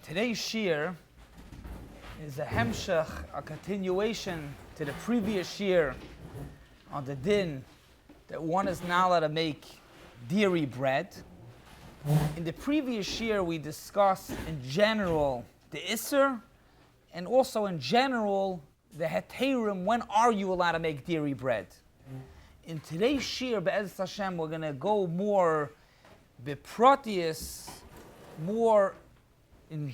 Today's shir is a hemshech, a continuation to the previous shir on the din that one is not allowed to make dairy bread. In the previous shir, we discussed in general the Isser, and also in general the heterim. When are you allowed to make dairy bread? In today's shir, Be'ez Hashem, we're going to go more beprotius, more in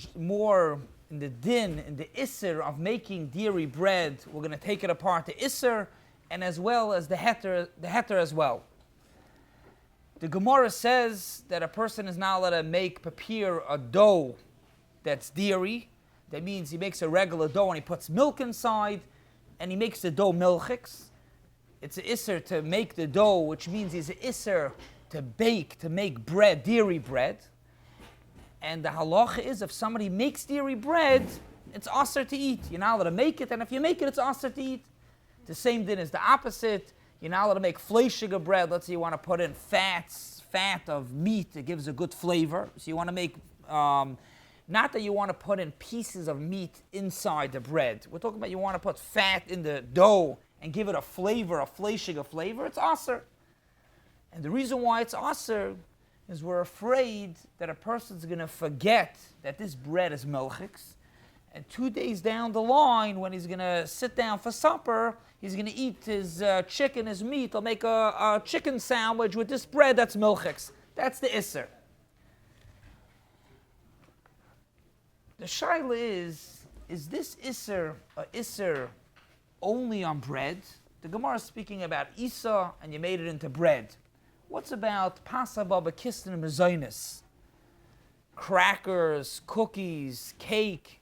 the din, in the Isser of making dairy bread. We're going to take it apart, the Isser, and as well as the heter as well. The Gemara says that a person is not allowed to prepare a dough that's dairy. That means he makes a regular dough and he puts milk inside, and he makes the dough milchiks. It's an Isser to make the dough, which means it's an Isser to bake, to make bread, dairy bread. And the halacha is, if somebody makes dairy bread, it's aser to eat. You're not allowed to make it, and if you make it, it's aser to eat. The same thing is the opposite. You're not allowed to make fleischiger bread. Let's say you want to put in fat of meat. It gives a good flavor. So you want to make, not that you want to put in pieces of meat inside the bread. We're talking about you want to put fat in the dough and give it a flavor, a fleischiger flavor. It's aser. And the reason why it's aser is we're afraid that a person's going to forget that this bread is milchiks, and 2 days down the line, when he's going to sit down for supper, he's going to eat his chicken, his meat. He'll make a chicken sandwich with this bread that's milchiks. That's the Isser. The shaila is this Isser a Isser only on bread? The Gemara is speaking about Isa, and you made it into bread. What's about pasaba b'kistin and mezainis? Crackers, cookies, cake,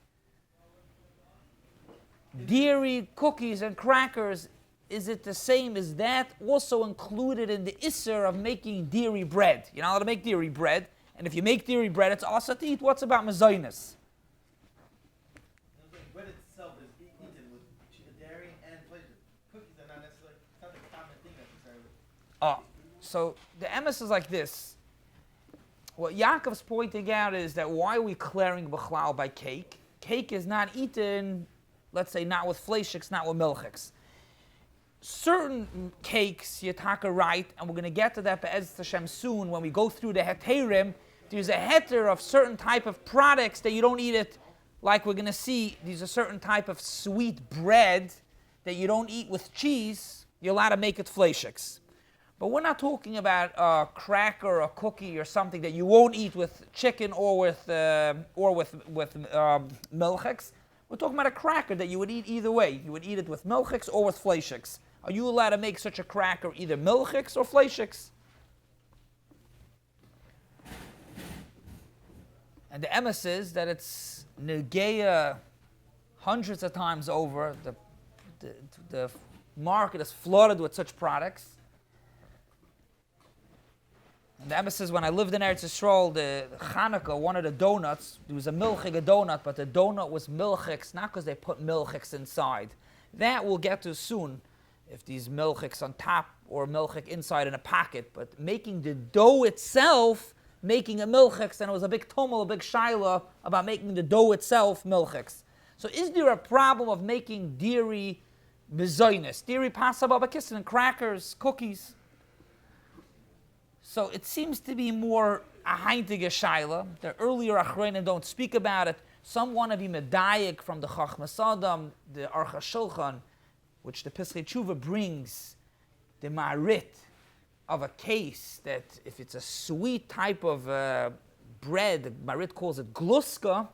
dairy, cookies, and crackers. Is it the same? Is that also included in the Isser of making dairy bread? You're not allowed to make dairy bread, and if you make dairy bread, it's also to eat. What's about mezainis? Bread itself is eaten with dairy and pleasure. Cookies are not necessarily, it's not the common thing necessarily. So the emes is like this. What Yaakov's pointing out is that why are we clearing b'chlal by cake? Cake is not eaten, let's say, not with fleischiks, not with milchiks. Certain cakes, Yataka right, and we're going to get to that Be'ez Hashem soon when we go through the heterim. There's a heter of certain type of products that you don't eat it, like we're going to see. There's a certain type of sweet bread that you don't eat with cheese. You're allowed to make it fleischiks. But we're not talking about a cracker or a cookie or something that you won't eat with chicken or with milchiks. We're talking about a cracker that you would eat either way. You would eat it with milchiks or with fleischiks. Are you allowed to make such a cracker either milchiks or fleischiks? And the emes is that it's negeya hundreds of times over. The market is flooded with such products. And the emes says, when I lived in Eretz Yisrael, the Hanukkah, one of the donuts, there was a milchik donut, but the donut was milchiks, not because they put milchiks inside. That we'll get to soon, if these milchiks on top or milchik inside in a pocket. But making the dough itself, making a milchiks, and it was a big tumult, a big shaila about making the dough itself milchiks. So is there a problem of making dairy mezainis, dairy pasaba b'kistin, and crackers, cookies? So it seems to be more a heintige shaila. The earlier achreinim don't speak about it. Some want to be medayik from the Chachmas Adam, the Aruch HaShulchan, which the Pischei Tshuva brings, the marit of a case that if it's a sweet type of bread, the marit calls it gluska.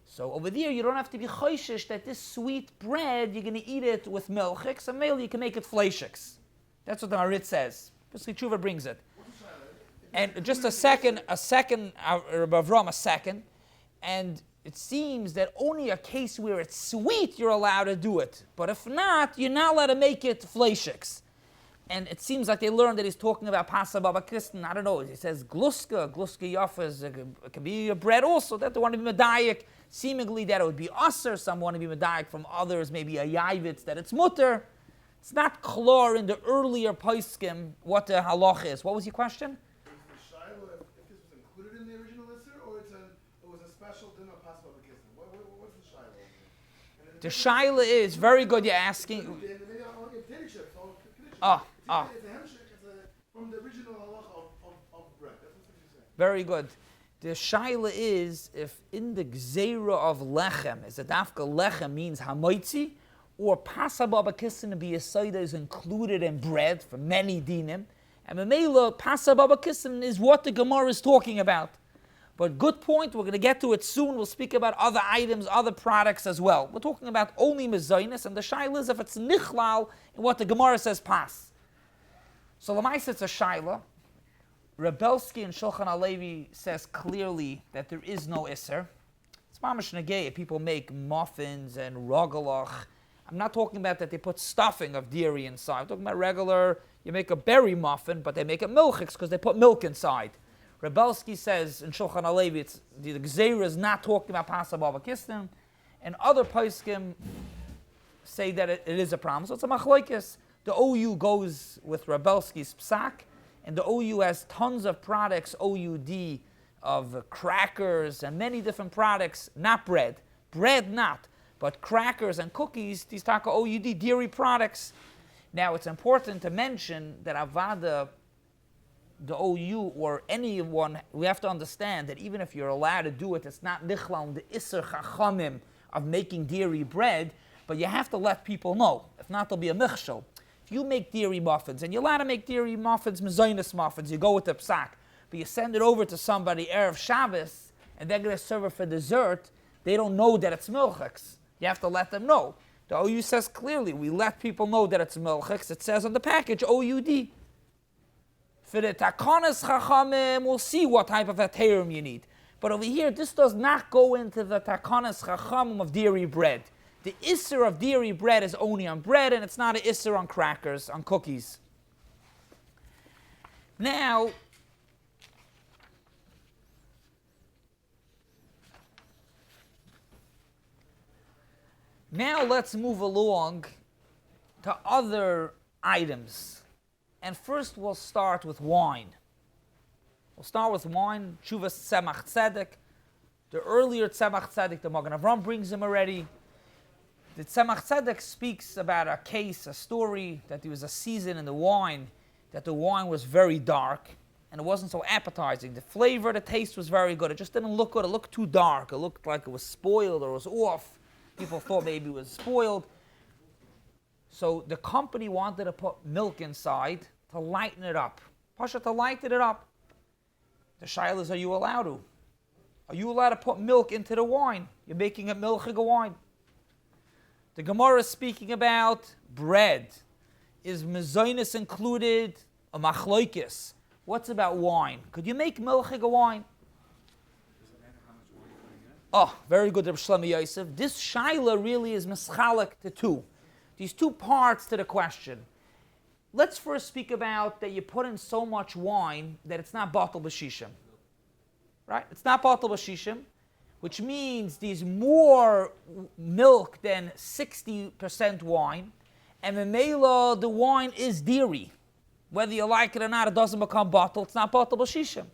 So over there, you don't have to be choishish that this sweet bread, you're going to eat it with milchiks, and maybe you can make it fleischiks. That's what the marit says. Pischei Tshuva brings it. And just a second, Rabbi Avram, a second, and it seems that only a case where it's sweet, you're allowed to do it. But if not, you're not allowed to make it fleischiks. And it seems like they learned that he's talking about pasaba b'kistin. I don't know. He says gluska yafas. It can be a bread also. That they want to be medayik. Seemingly that it would be aser. Some want to be medayik from others. Maybe a yavitz that it's mutter. It's not clear in the earlier poskim what the halach is. What was your question? special dinner pasta with kissing? What's the shiloh? The shaila is very good. You're asking. Maybe I want to get potato chips. It's a hemshech. From the original halacha of bread. That's what you're saying. Very good. The shaila is if in the gzeira of lechem, is it dafka lechem means hamoitzi, or pasaba b'kissin to be a side is included in bread for many dinim, and memela pasaba b'kissin is what the Gemara is talking about. But good point, we're going to get to it soon. We'll speak about other items, other products as well. We're talking about only mezainis, and the shaila is if it's nichlal in what the Gemara says pas. So l'maisa it's a shaila. Rebelsky and Shulchan Alevi says clearly that there is no isser. It's mamash negei. People make muffins and rogalach. I'm not talking about that they put stuffing of dairy inside. I'm talking about regular, you make a berry muffin, but they make it milchiks because they put milk inside. Rebelsky says in Shulchan Alevi, it's the Gzeira is not talking about Pasah Bava Kistim, and other poskim say that it is a problem. So it's a machlokes. The OU goes with Rebelsky's psak, and the OU has tons of products, OUD, of crackers and many different products, not bread. Bread not, but crackers and cookies, these taka OUD, dairy products. Now it's important to mention that Avada, the OU or anyone, we have to understand that even if you're allowed to do it, it's not nichlal the iser chachamim of making dairy bread, but you have to let people know. If not, there'll be a michshel. If you make dairy muffins, and you're allowed to make dairy muffins, mezainis muffins, you go with the psak, but you send it over to somebody Erev Shabbos, and they're going to serve it for dessert, they don't know that it's milchiks. You have to let them know. The OU says clearly, we let people know that it's milchiks. It says on the package, OUD. For the takanas chachamim, we'll see what type of heterim you need. But over here, this does not go into the takanas chachamim of dairy bread. The isser of dairy bread is only on bread, and it's not an isser on crackers, on cookies. Now let's move along to other items. And first we'll start with wine. We'll start with wine, Chuvas Tzemach Tzedek. The earlier Tzemach Tzedek, the Magen Avram brings him already. The Tzemach Tzedek speaks about a case, a story, that there was a season in the wine, that the wine was very dark, and it wasn't so appetizing. The flavor, the taste was very good. It just didn't look good. It looked too dark. It looked like it was spoiled or it was off. People thought maybe it was spoiled. So the company wanted to put milk inside to lighten it up. Pasha, to lighten it up. The shaila is, are you allowed to? Are you allowed to put milk into the wine? You're making it milchig wine. The Gemara is speaking about bread. Is mezainis included? A machloikis. What's about wine? Could you make milchig wine? Oh, very good, Rabbi Shlomo Yosef. This shaila really is mischalek to two. These two parts to the question. Let's first speak about that you put in so much wine that it's not batal b'shishim. Right? It's not batal b'shishim, which means there's more milk than 60% wine, and memela, the wine is dairy. Whether you like it or not, it doesn't become batal. It's not batal b'shishim.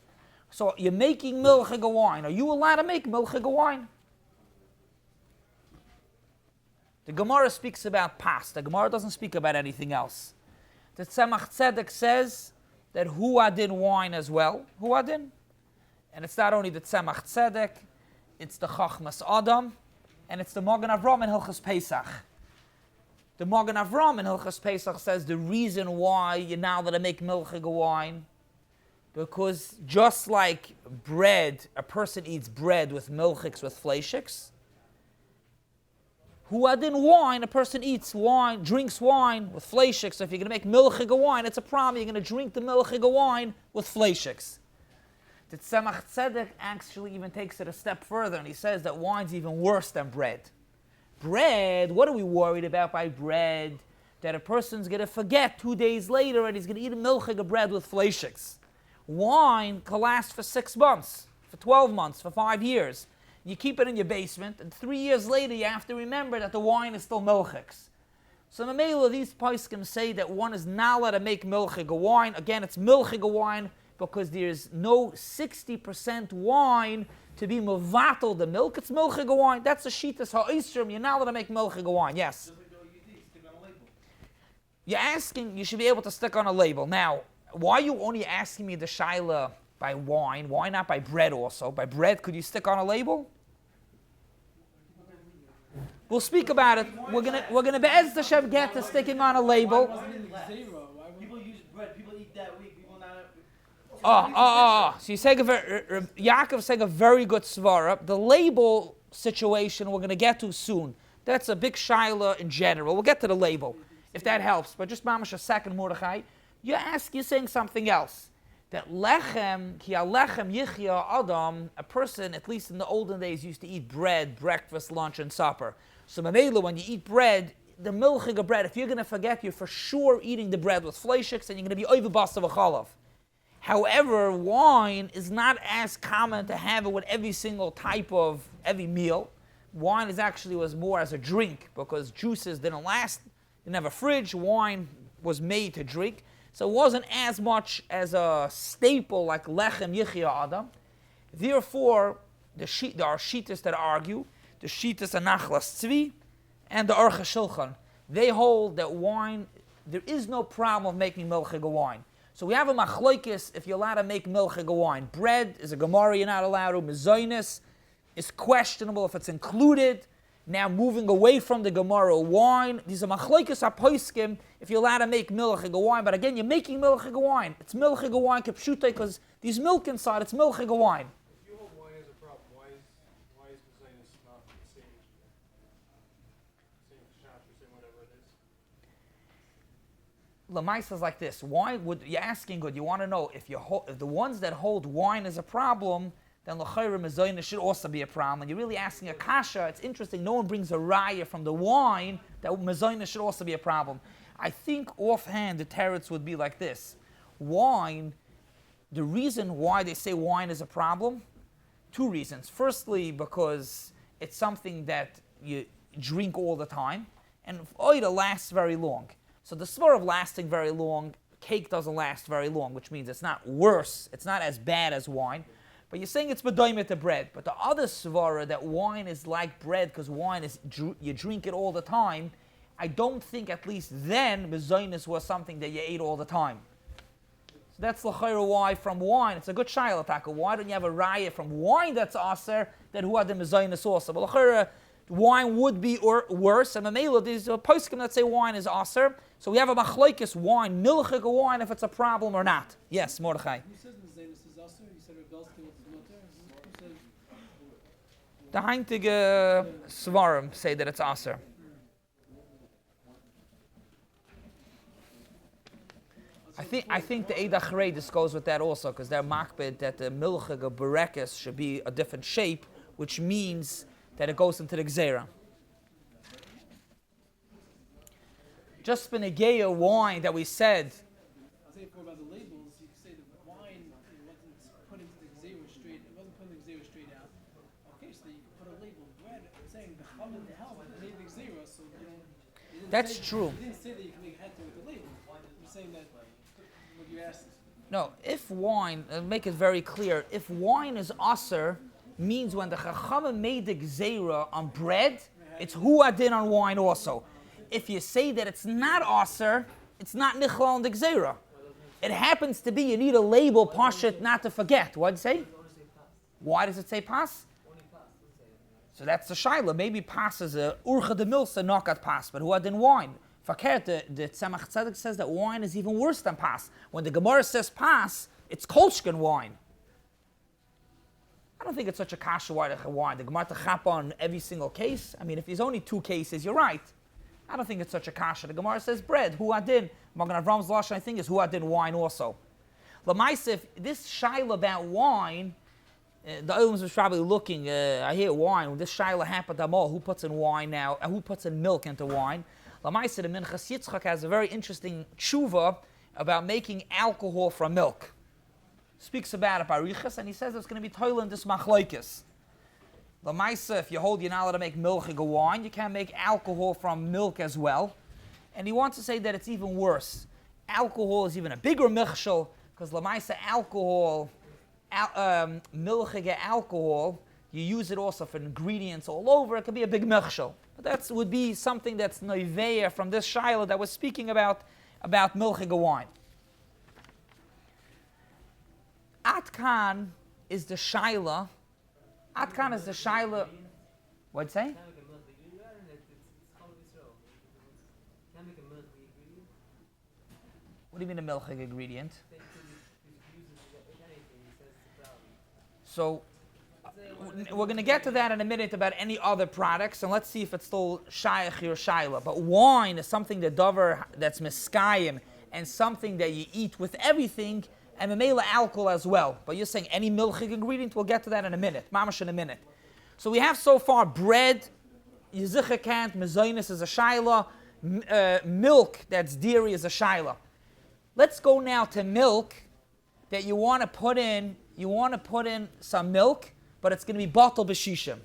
So you're making milchig wine. Are you allowed to make milchig wine? The Gemara speaks about pas. The Gemara doesn't speak about anything else. The Tzemach Tzedek says that huadin wine as well. Huadin. And it's not only the Tzemach Tzedek, it's the Chachmas Adam, and it's the Magen Avram in Hilchos Pesach. The Magen Avram in Hilchos Pesach says the reason why you're now allowed to make milchig wine, because just like bread, a person eats bread with milchiks, with fleishiks. Huadin wine, a person eats wine, drinks wine with fleishiks. So if you're going to make milchig wine, it's a problem. You're going to drink the milchig wine with fleishiks. The Tzemach Tzedek actually even takes it a step further, and he says that wine's even worse than bread. Bread, what are we worried about by bread? That a person's going to forget 2 days later and he's going to eat a milchig bread with fleishiks. Wine can last for 6 months, for 12 months, for 5 years. You keep it in your basement, and 3 years later you have to remember that the wine is still milchiks. So in the middle of these poskim say that one is not allowed to make milchig wine. Again, it's milchig wine because there's no 60% wine to be mevatel the milk. It's milchig wine. That's the shitas ha'isrim. You're not allowed to make milchig wine. Yes. Just like the OUD, stick on a label. You're asking, you should be able to stick on a label. Now, why are you only asking me the shaila by wine? Why not by bread also? By bread, could you stick on a label? We'll speak about it. We're gonna Be'ez Hashem get to sticking on a label. People use bread. People eat that week. People not. So you say Yaakov saying a very good svara. The label situation we're gonna get to soon. That's a big shaila in general. We'll get to the label if that helps. But just mamash a second, Mordechai. You're saying something else. That lechem, ki lechem yichya adam, a person, at least in the olden days, used to eat bread, breakfast, lunch, and supper. So mamela, when you eat bread, the milchig of bread, if you're going to forget, you're for sure eating the bread with fleishiks, and you're going to be oivabas of a chalav. However, wine is not as common to have it with every single type of, every meal. Wine was more as a drink, because juices didn't last, didn't have a fridge, wine was made to drink. So it wasn't as much as a staple like lechem yichya adam. Therefore, there are shitas that argue, the shitas and nachlas tzvi, and the Aruch HaShulchan. They hold that wine, there is no problem of making milchig wine. So we have a machlokes if you're allowed to make milchig wine. Bread is a gemara you're not allowed to. Mezonos is questionable if it's included. Now moving away from the Gemara, wine, these are machlokes aposkim, if you're allowed to make milchig wine, but again, you're making milchig wine. It's milchig wine, kepshute, because there's milk inside, it's milchig wine. If you hold wine as a problem, why is Mezonos not the same shot or same whatever it is? Lamaisa is like this. Why would, you're asking good, you want to know, if the ones that hold wine is a problem, then l'chayra mezonos should also be a problem. And you're really asking a kasha. It's interesting. No one brings a raya from the wine that mezonos should also be a problem. I think offhand the teretz would be like this: wine. The reason why they say wine is a problem, two reasons. Firstly, because it's something that you drink all the time, and oida lasts very long. So the svara of lasting very long, cake doesn't last very long, which means it's not worse. It's not as bad as wine. But you're saying it's bedoimet to bread. But the other svara that wine is like bread because wine is you drink it all the time, I don't think at least then mezonos was something that you ate all the time. So that's l'chayra why from wine. It's a good shayla taka. Why don't you have a raya from wine that's aser that who had the mezonos also? But l'chayra wine would be worse. And mamela there's a poskim that say wine is aser. So we have a machlokes wine, milchig wine, if it's a problem or not. Yes, Mordechai. The heintige svarim say that it's aser. I think the Eid Achrei goes with that also, because they're makbid that the milchig berekes should be a different shape, which means that it goes into the gzera. Just benegeya wine that we said. I'll say more about the labels. You can say that wine wasn't put into the gzera straight. It wasn't put in the gzera straight out. Okay, so you can put a label of bread saying the chum and the hell made the gzera, so you know. That's true. You didn't say that you can make head with the label. You're saying that what you asked. No, if wine, make it very clear, if wine is aser, means when the Hachaim made the gzera on bread, it's hu adin on wine also. If you say that it's not aser, it's not nichlal on the gzera. It happens to be you need a label pashut not to forget. What'd you say? Why does it say pas? So that's the shaila. Maybe pas is a urcha de milsa nokat pas, but hu adin wine. Fakert, the Tzemach Tzedek says that wine is even worse than pas. When the Gemara says pas, it's kolshkin wine. I don't think it's such a kasha wine. The Gemara to chap on every single case. I mean, if there's only two cases, you're right. I don't think it's such a kasha. The Gemara says bread. Hu adin. Magen Avram's lashon, I think, is hu adin wine also. Lamaisif, this shaila about wine, the Oilers was probably looking. I hear wine. When this shaila happened, who puts in wine now? Who puts in milk into wine? Lamaisif, the Minchas Yitzchak has a very interesting tshuva about making alcohol from milk. Speaks about it by Riches, and he says it's going to be toilet in this machlokes. Lamaisa, if you hold you're not allowed to make milchig wine, you can make alcohol from milk as well. And he wants to say that it's even worse. Alcohol is even a bigger michshel, because lamaisa alcohol, milchige alcohol, you use it also for ingredients all over. It could be a big milchshel. But that would be something that's noiveya from this shaila that was speaking about milchige wine. Atkan is the shaila. Atkan is the shaila. What'd you say? What do you mean a milchig ingredient? So, we're going to get to that in a minute about any other products, and let's see if it's still shayach or shayla. But wine is something that that's miskayim, and something that you eat with everything, and memela alcohol as well. But you're saying any milchig ingredient, we'll get to that in a minute. Mamash in a minute. So we have so far bread, yizicha kant, mezainis is a shayla, milk, that's dairy, is a shayla. Let's go now to milk that you want to put in. You want to put in some milk, but it's going to be bottle b'shishim.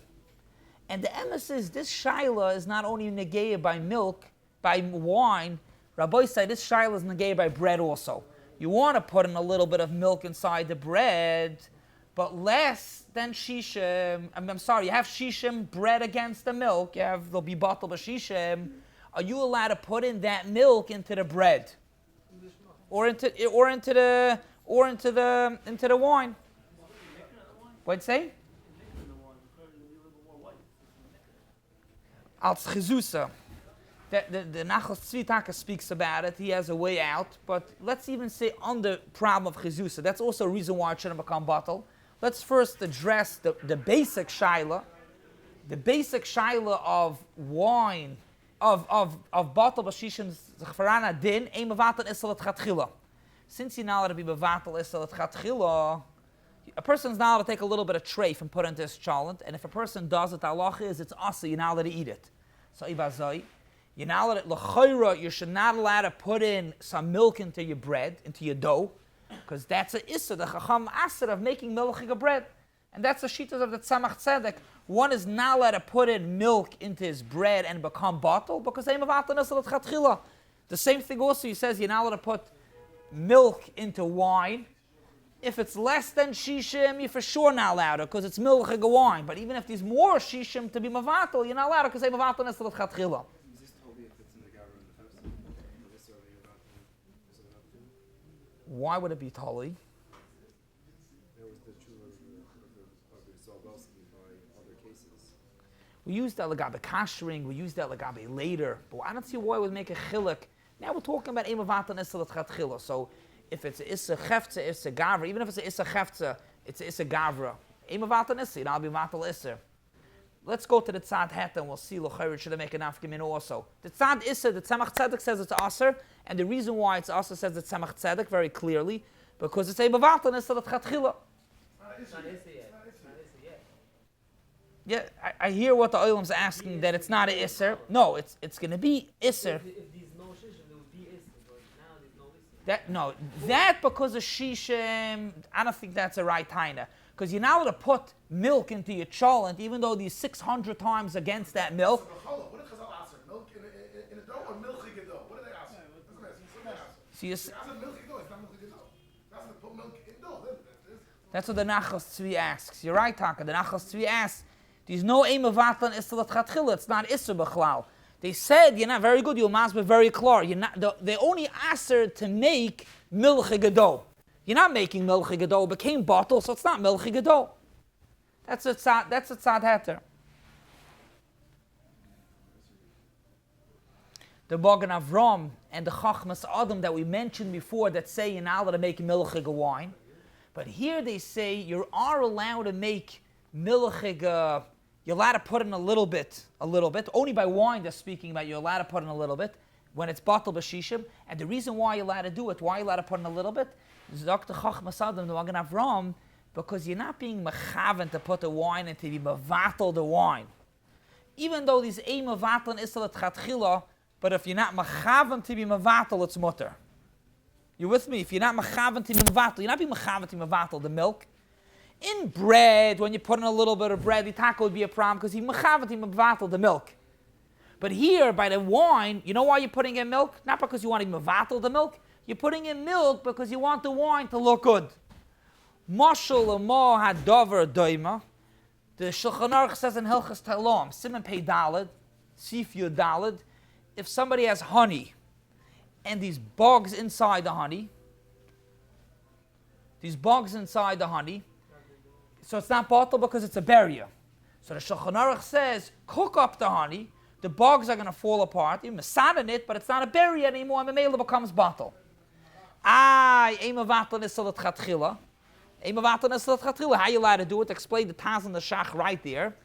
And the emes is this shaila is not only negated by milk, by wine. Rabbi said this shaila is negated by bread also. You want to put in a little bit of milk inside the bread, but less than shishim. I'm sorry, you have shishim bread against the milk. There'll be bottle b'shishim. Are you allowed to put in that milk into the bread? Or into the wine. What'd you say? Als chizusa. The Nachum Tzvitaka speaks about it. He has a way out. But let's even say on the problem of chizusa. That's also a reason why it shouldn't become bottle. Let's first address the basic shaila. The basic shaila of wine, of bottle b'shishim zechvarana din, ein mevatel isel et chatchila. Since you're not allowed to be mevatel isel et chatchila, a person's not allowed to take a little bit of treif and put it into his chalent, and if a person does it, halacha is it's asa, you're not allowed to eat it. So ibazai, you're not allowed to, l'chayra, you should not allow to put in some milk into your bread, into your dough, because that's a issa, the Hachaim aser of making milchig bread. And that's the shittas of the tzamach tzedek. One is not allowed to put in milk into his bread and become bottle, because the same thing also, he says you're not allowed to put milk into wine. If it's less than shishim, you're for sure not allowed it, because it's milchig wine. But even if there's more shishim to be mavatal, you're not allowed it, because they mavatal nesel chatchila. Why would it be tali? We use that legabe kashering, we use that legabe later, but I don't see why it would make a chiluk. Now we're talking about emavata nesel chatchila. So if it's a issa chefza, it's a gavra. Even if it's a issa chefza, it's a issa gavra. Emavata nesel, and I'll be vatal issa. Let's go to the tzad het and we'll see l'chayr should make an afkimin also. The tzad issa, the tzamach tzedek says it's aser, and the reason why it's aser says it's tzamach tzedek very clearly because it's emavata nesel chatchila. Yeah, I hear what the oilam's asking, that it's not an isser. No, it's going to be isser. If there's no shishim, there would be isser, but now there's no isser. That because of shishim, I don't think that's a right taina. Because you're not allowed to put milk into your cholent, even though there's 600 times against that milk. What did Chazal ask? Milk in a dough or milchig dough? What did they ask? So you milchig dough, it's not milchig dough. That's to put milk in dough. That's what the Nachum Tzvi asks. You're right, Taka. The Nachum Tzvi asks, there's no aim of vatlan istalat chatchila. It's not isser b'chlal. They said, you're not very good, you'll be very clear. They only asked her to make milchig dough. You're not making milchig dough. It became bottle, so it's not milchig dough. That's a tzad heter. The Bogan Avram and the Chachmas Adam that we mentioned before that say you're not allowed to make milchig wine. But here they say you are allowed to make milchig, you're allowed to put in a little bit. Only by wine they're speaking about you're allowed to put in a little bit when it's bottle b'shishim. And the reason why you're allowed to do it, why you're allowed to put in a little bit, is Dr. Chachmas Adam, the Bogan Avram, because you're not being mechaven to put the wine into the mevatel the wine. Even though these a mevatel and isel chatchila, but if you're not mechaven to be mevatel, it's mutter. You with me? If you're not mechaven to be mevatel, you're not being mechaven to be mevatel the milk. In bread, when you put in a little bit of bread, the taco would be a problem because you're mechaven to be mevatel the milk. But here, by the wine, you know why you're putting in milk? Not because you want to be mevatel the milk. You're putting in milk because you want the wine to look good. Mashal Amo Hadover Doima. The Shulchan Aruch says in Hilchas Talom, Siman Pei Daled, Sif Yud Daled, if somebody has honey and these bugs inside the honey, so it's not bottled because it's a barrier. So the Shulchan Aruch says, cook up the honey, the bugs are going to fall apart. You masad in it, but it's not a berry anymore, and the mela becomes bottle. How you allowed to do it? Explain the Taz and the Shach right there.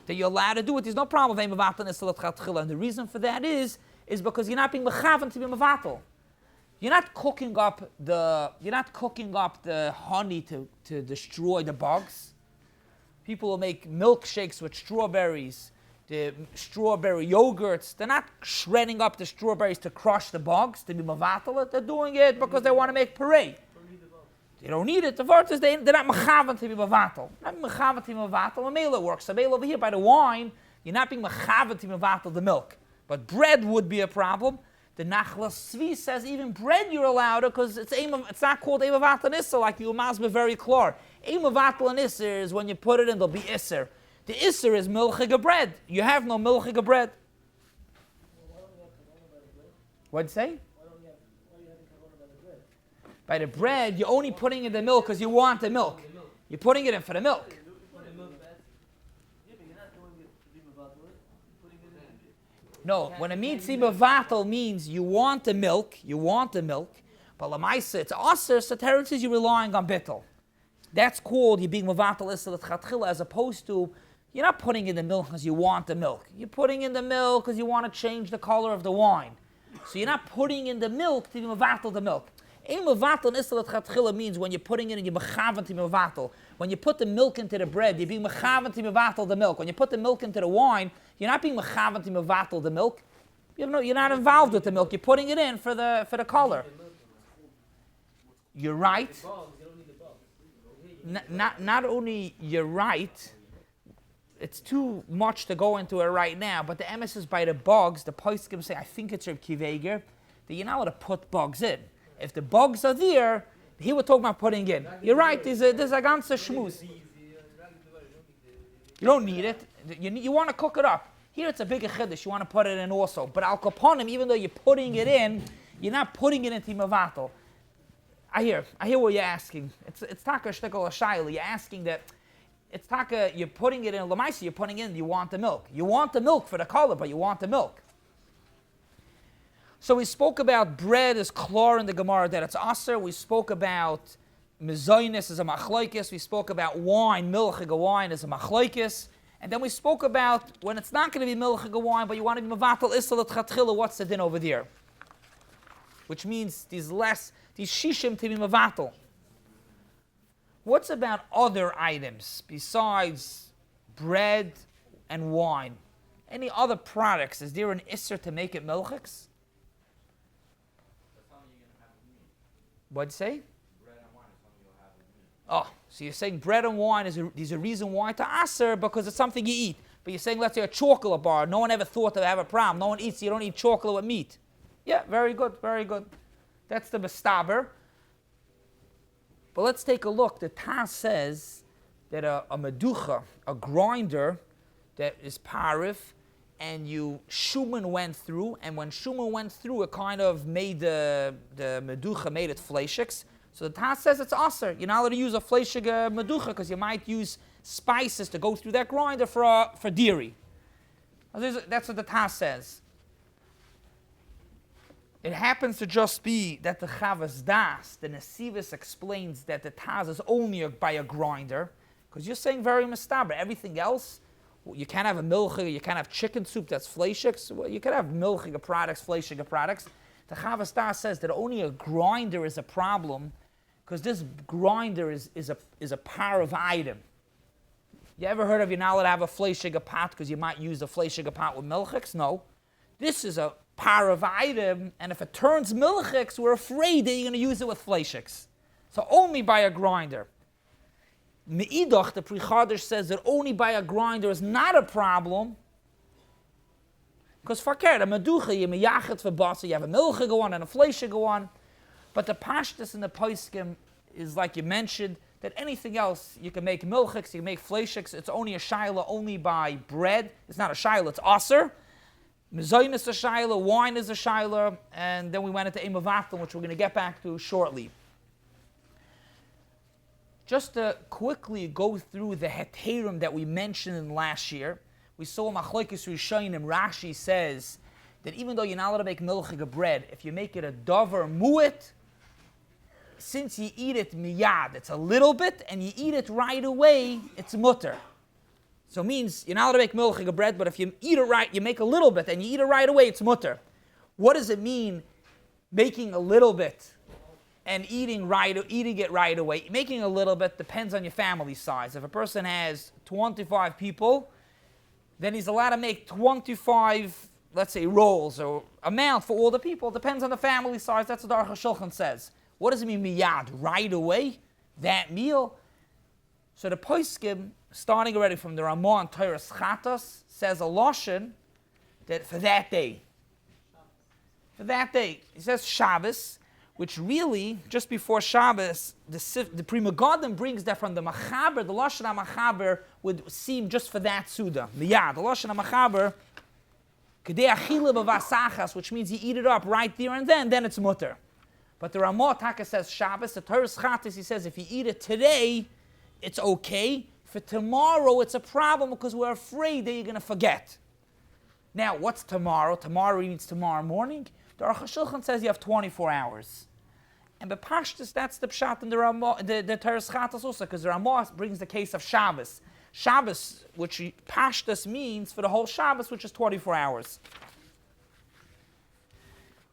That you're allowed to do it. There's no problem with and the reason for that is because you're not being mechavan to be mevatel. You're not cooking up the honey to destroy the bugs. People will make milkshakes with strawberries, the strawberry yogurts. They're not shredding up the strawberries to crush the bugs, to be mevatel it. They're doing it because they want to make pareve. They don't need it. The word is they're not mechavan to be mevatel. Not mechavan to be mevatel. A mela works. A mela over here by the wine, you're not being mechavan to be mevatel the milk. But bread would be a problem. The Nachlas Svi says even bread you're allowed because it's not called Eimavat and Isser like you must be very clear. Eimavat and Isser is when you put it in, there'll be Isser. The Isser is milchiga bread. You have no milchiga bread. What'd you say? By the bread, you're only putting in the milk because you want the milk. You're putting it in for the milk. No, when it means mevatel means you want the milk, but lamaisa it's aser, so Terence is you're relying on bittel. That's called you being mevatel isel chatchila, as opposed to you're not putting in the milk because you want the milk. You're putting in the milk because you want to change the color of the wine. So you're not putting in the milk to be mevatel the milk. Mevatel isel chatchila means when you're putting it in you're mechavan to mevatel. When you put the milk into the bread, you're being mechavan to mevatel the milk. When you put the milk into the wine, you're not being mechavan to mevatel the milk. You're not involved with the milk. You're putting it in for the color. You're right. Not only you're right. It's too much to go into it right now. But the emes is by the bugs. The poskim say I think it's Reb Kiveger that you're not allowed to put bugs in. If the bugs are there, he would talk about putting in. You're right. There's a ganze shmuz. You don't need it. You want to cook it up. Here it's a bigger chiddush. You want to put it in also. But al kaponim, even though you're putting it in, you're not putting it into mevatel. I hear what you're asking. It's taka shtekol ashayli. You're asking that. It's taka. You're putting it in lamaisa. You're putting in. You want the milk. You want the milk for the color, but you want the milk. So we spoke about bread as klor in the Gemara that it's aser. We spoke about mezoynis as a machloikis. We spoke about wine, milchiga wine as a machloikis. And then we spoke about when it's not going to be milchiga wine, but you want to be mevatel isel chatchila, what's the din over there? Which means these shishim to be mevatel. What's about other items besides bread and wine? Any other products? Is there an isser to make it milchiks? What'd you say? Bread and wine is something you'll have with meat. Oh, so you're saying bread and wine is a reason why to aser because it's something you eat. But you're saying, let's say a chocolate bar. No one ever thought to have a problem. No one eats. You don't eat chocolate with meat. Yeah, very good, very good. That's the bestaber. But let's take a look. The Taz says that a meducha, a grinder that is pareve, and shuman went through, and when shuman went through, it kind of made the meducha, made it fleishiks. So the Taz says it's aser. You're not allowed to use a fleishig meducha because you might use spices to go through that grinder for dairy. That's what the Taz says. It happens to just be that the Chavas Das, the Nesivis explains that the Taz is only by a grinder, because you're saying very mistaber. Everything else, you can't have a milchig, you can't have chicken soup that's fleishik. Well, you can have milchig products, fleishig products. The Chavas Das says that only a grinder is a problem, because this grinder is a pareve item. You ever heard of you're not allowed to have a fleishig pot because you might use a fleishig pot with milchiks? No. This is a pareve item, and if it turns milchiks, we're afraid that you're going to use it with fleishiks. So only by a grinder. Me'idach, the Pri Chadash says that only by a grinder is not a problem, because fakir, a meducha, you meyachet for basa, you have a milchig one and a fleishig one. But the pashtus in the poskim is like you mentioned, that anything else, you can make milchiks, you can make fleishiks, it's only a shaila only by bread. It's not a shaila, it's aser. Mezayin is a shaila, wine is a shaila, and then we went into Emavatim, which we're going to get back to shortly. Just to quickly go through the heterim that we mentioned in last year, we saw Machlokes Rishonim, Rashi says that even though you're not allowed to make milchik of bread, if you make it a davar mu'it, since you eat it miyad, it's a little bit, and you eat it right away, it's mutter. So it means you're not allowed to make milchik of bread, but if you eat it right, you make a little bit, and you eat it right away, it's mutter. What does it mean, making a little bit and eating it right away? Making a little bit depends on your family size. If a person has 25 people, then he's allowed to make 25, let's say, rolls or amount for all the people. It depends on the family size. That's what the Aruch HaShulchan says. What does it mean, miyad? Right away? That meal? So the poskim, starting already from the Ramah and Torah's Chatos, says a lashon that for that day. For that day. He says Shabbos, which really, just before Shabbos, the Pri Megadim brings that from the Machaber. The lashon HaMachaber would seem just for that Suda. Miyad. The lashon HaMachaber, Kedei Achila B'Vasachas, which means you eat it up right there and then it's mutter. But the Ramah Taka says Shabbos, the Torah's Chatos, he says if you eat it today, it's okay. For tomorrow, it's a problem because we're afraid that you're going to forget. Now, what's tomorrow? Tomorrow means tomorrow morning. The Aruch HaShulchan says you have 24 hours. And B'Pashtus, that's the pshat in the Ramah, the Torah's Chatos also, because the Ramah brings the case of Shabbos. Shabbos, which Pashtus means for the whole Shabbos, which is 24 hours.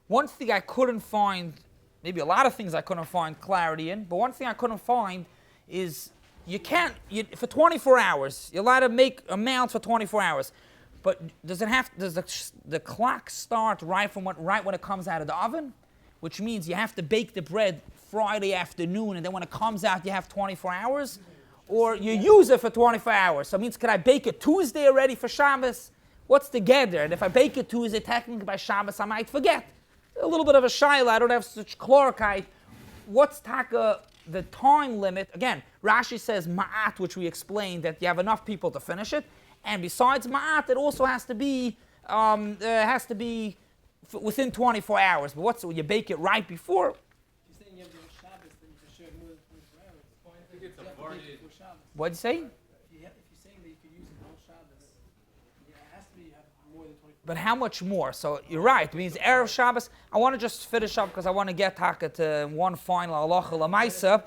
One thing I couldn't find, maybe a lot of things I couldn't find clarity in, but one thing I couldn't find is for 24 hours, you're allowed to make amounts for 24 hours. But does the clock start right when it comes out of the oven? Which means you have to bake the bread Friday afternoon, and then when it comes out, you have 24 hours? Or you use it for 24 hours. So it means, could I bake it Tuesday already for Shabbos? What's the gather? And if I bake it Tuesday, technically by Shabbos, I might forget. A little bit of a shaila, I don't have such chlorite. What's the time limit? Again, Rashi says ma'at, which we explained that you have enough people to finish it. And besides ma'at, it also has to be within 24 hours. But you bake it right before? If you're saying you have the Shabbos, then you can share more than 24 hours. I think it's a party. What'd you say? If you're saying that you can use it all Shabbos, it has to be you have more than 24 hours. But how much more? So you're right. It means Erev Shabbos. I want to just finish up because I want to get to one final halacha l'maisa.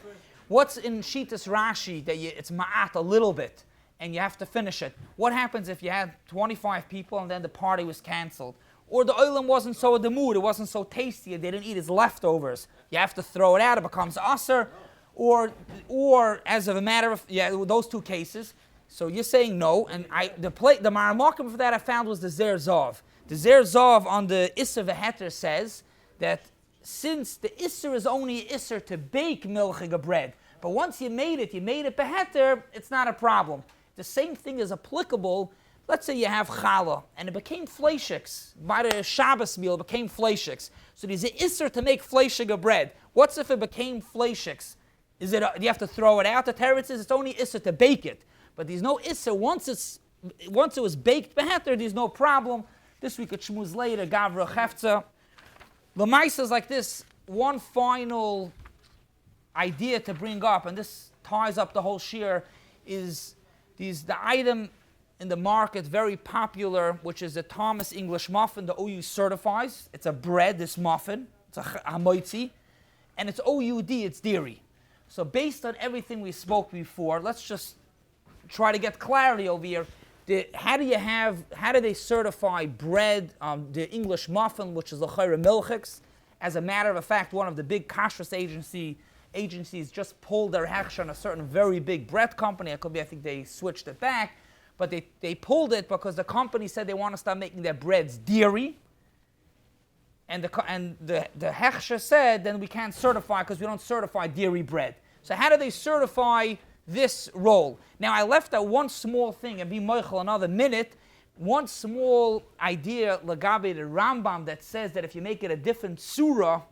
What's in Shitas Rashi that it's ma'at a little bit and you have to finish it? What happens if you had 25 people and then the party was canceled? Or the oilam wasn't so in the mood, it wasn't so tasty, and they didn't eat his leftovers. You have to throw it out, it becomes aser. Or as of a matter of, those two cases. So you're saying no, and the maramakim for that I found was the Zer Zav. The Zer Zav on the Isser V'Heter says that since the Isser is only Isser to bake milchig of bread, but once you made it Beheter, it's not a problem. The same thing is applicable. Let's say you have challah, and it became fleishiks. By the Shabbos meal, it became fleishiks. So there's an isser to make fleishik of bread. What's if it became fleishiks? Do you have to throw it out? The Torah says it's only isser to bake it. But there's no isser. Once it was baked beheter, there's no problem. This week at Shmuz later, Gavra Chefza. The mice is like this. One final idea to bring up, and this ties up the whole shir, is the item in the market, very popular, which is the Thomas English muffin. The OU certifies. It's a bread, this muffin. It's a hamoitzi. And it's OUD, it's dairy. So based on everything we spoke before, let's just try to get clarity over here. How do they certify bread, the English muffin, which is the Chayra Milchiks? As a matter of fact, one of the big kashrus agencies just pulled their hechsher on a certain very big bread company. I think they switched it back. But they pulled it because the company said they want to start making their breads dairy. And the hechsher said, then we can't certify because we don't certify dairy bread. So how do they certify this roll? Now I left out one small thing and be moichel another minute. One small idea, Lagabe the Rambam, that says that if you make it a different surah,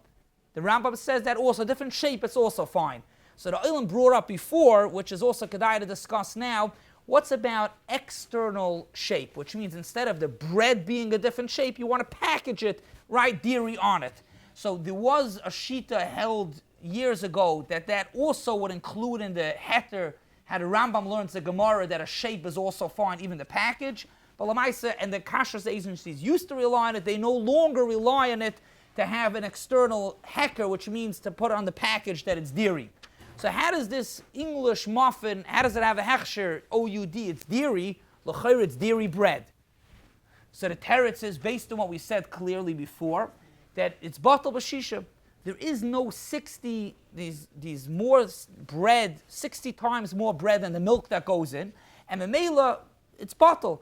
The Rambam says that also, different shape, it's also fine. So the Olam brought up before, which is also kedai to discuss now, what's about external shape, which means instead of the bread being a different shape, you want to package it, write dairy on it. So there was a shita held years ago that also would include in the heter, how the Rambam learns the Gemara, that a shape is also fine, even the package. But Lamaisa and the kashrus agencies used to rely on it, they no longer rely on it to have an external hecker, which means to put on the package that it's dairy. So how does this English muffin, how does it have a hechsher, O-U-D, it's dairy, l'chayr it's dairy bread. So the teretz is, based on what we said clearly before, that it's batal b'shisha. There is no 60, these more bread, 60 times more bread than the milk that goes in, and the mela, it's batal.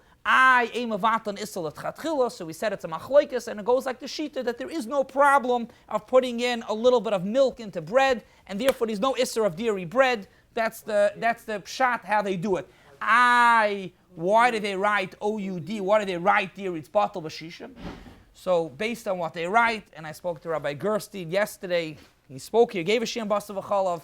So we said it's a machloikis, and it goes like the shita that there is no problem of putting in a little bit of milk into bread, and therefore there's no isser of dairy bread. That's the pshat how they do it. Why do they write O-U-D? Why do they write dairy? It's batal b'shisha. So based on what they write, and I spoke to Rabbi Gerstein yesterday, he spoke here, gave a shiur basa v'chalav,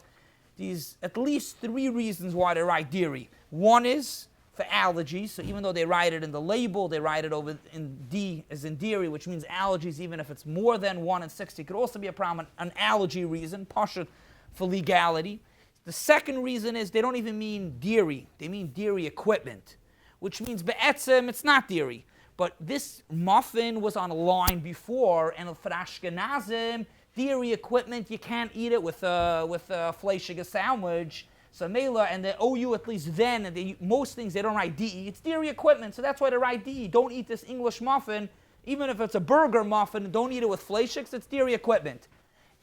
these at least 3 reasons why they write dairy. One is for allergies, so even though they write it in the label, they write it over in D as in dairy, which means allergies, even if it's more than 1 in 60, it could also be a problem, an allergy reason, pashut for legality. The second reason is they don't even mean dairy, they mean dairy equipment, which means be'etzem, it's not dairy. But this muffin was on a line before, and for Ashkenazim, dairy equipment, you can't eat it with a fleishiga sandwich. So Mela and the OU, at least then, and most things they don't write DE. It's dairy equipment, so that's why they write DE. Don't eat this English muffin, even if it's a burger muffin. Don't eat it with fleishigs. It's dairy equipment.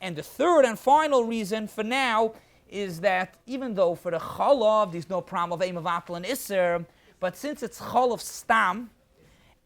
And the third and final reason for now is that even though for the chalav there's no problem of eimavatl and iser, but since it's chalav stam,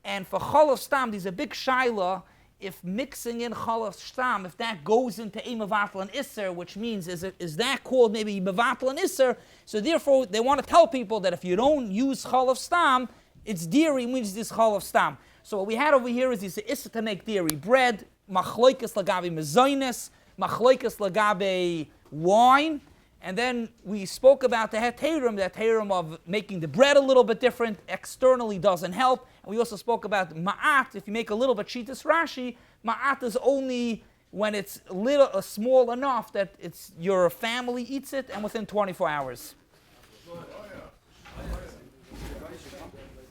and for chalav stam there's a big shaila. If mixing in chalav stam, if that goes into mevatel and iser, which means is that called maybe mevatel and iser? So therefore, they want to tell people that if you don't use chalav stam, it's dairy, means this chalav stam. So what we had over here is this iser to make dairy bread, machloikas lagabe mezainis, machloikas lagabe wine, and then we spoke about the heterim of making the bread a little bit different, externally doesn't help. And we also spoke about ma'at, if you make a little bit shitas Rashi, ma'at is only when it's small enough that your family eats it and within 24 hours.